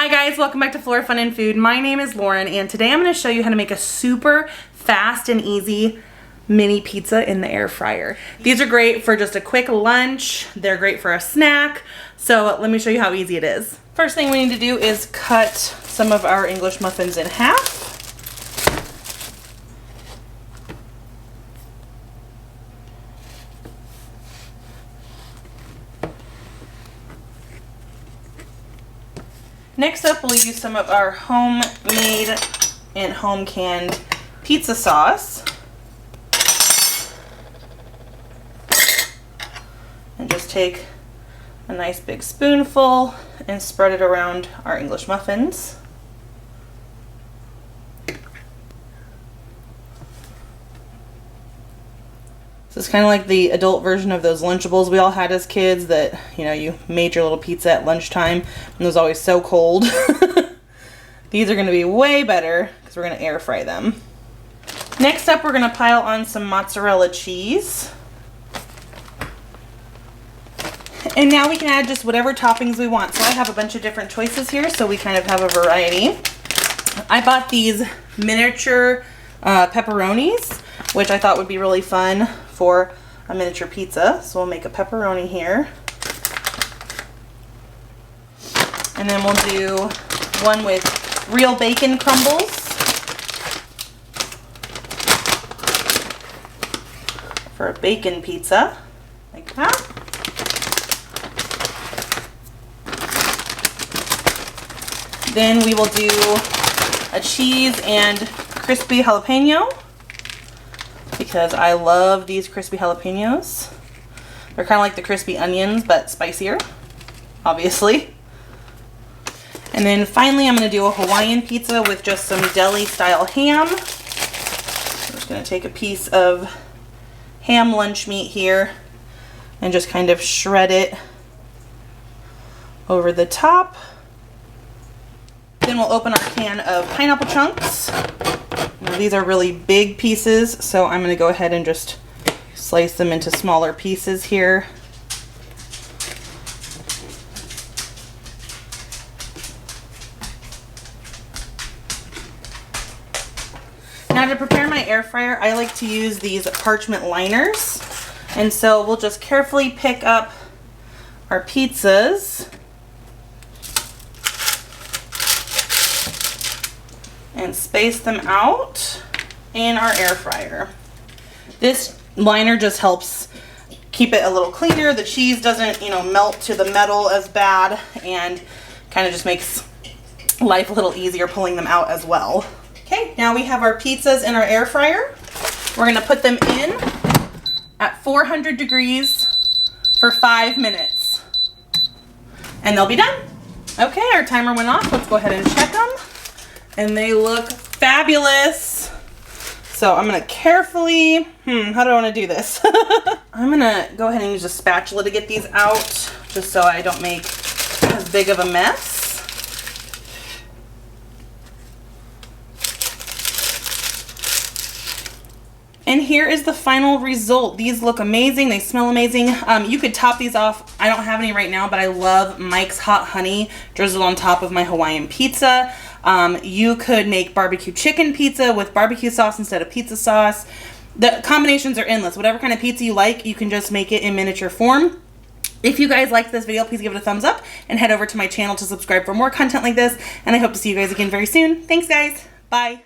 Hi guys, welcome back to Flora Fun and Food. My name is Lauren and today I'm going to show you how to make a super fast and easy mini pizza in the air fryer. These are great for just a quick lunch. They're great for a snack. So let me show you how easy it is. First thing we need to do is cut some of our English muffins in half. Next up, we'll use some of our homemade and home canned pizza sauce. And just take a nice big spoonful and spread it around our English muffins. This is kind of like the adult version of those Lunchables we all had as kids that, you know, you made your little pizza at lunchtime and it was always so cold. These are going to be way better because we're going to air fry them. Next up, we're going to pile on some mozzarella cheese. And now we can add just whatever toppings we want. So I have a bunch of different choices here, so we kind of have a variety. I bought these miniature pepperonis, which I thought would be really fun for a miniature pizza. So we'll make a pepperoni here. And then we'll do one with real bacon crumbles. For a bacon pizza, like that. Then we will do a cheese and crispy jalapeno, because I love these crispy jalapenos. They're kind of like the crispy onions, but spicier, obviously. And then finally, I'm going to do a Hawaiian pizza with just some deli-style ham. I'm just going to take a piece of ham lunch meat here and just kind of shred it over the top. Then we'll open our can of pineapple chunks. Now, these are really big pieces, so I'm going to go ahead and just slice them into smaller pieces here. Now, to prepare my air fryer, I like to use these Parchment Liners. And so we'll just carefully pick up our pizzas and space them out in our air fryer. This liner just helps keep it a little cleaner. The cheese doesn't, melt to the metal as bad, and kind of just makes life a little easier pulling them out as well. Okay, now we have our pizzas in our air fryer. We're gonna put them in at 400 degrees for 5 minutes, and they'll be done. Okay, our timer went off. Let's go ahead and check them. And they look fabulous. So I'm gonna carefully, how do I wanna do this? I'm gonna go ahead and use a spatula to get these out, just so I don't make as big of a mess. And here is the final result. These look amazing. They smell amazing. You could top these off. I don't have any right now, but I love Mike's Hot Honey drizzled on top of my Hawaiian pizza. You could make barbecue chicken pizza with barbecue sauce instead of pizza sauce. The combinations are endless. Whatever kind of pizza you like, you can just make it in miniature form. If you guys liked this video, please give it a thumbs up and head over to my channel to subscribe for more content like this. And I hope to see you guys again very soon. Thanks, guys. Bye.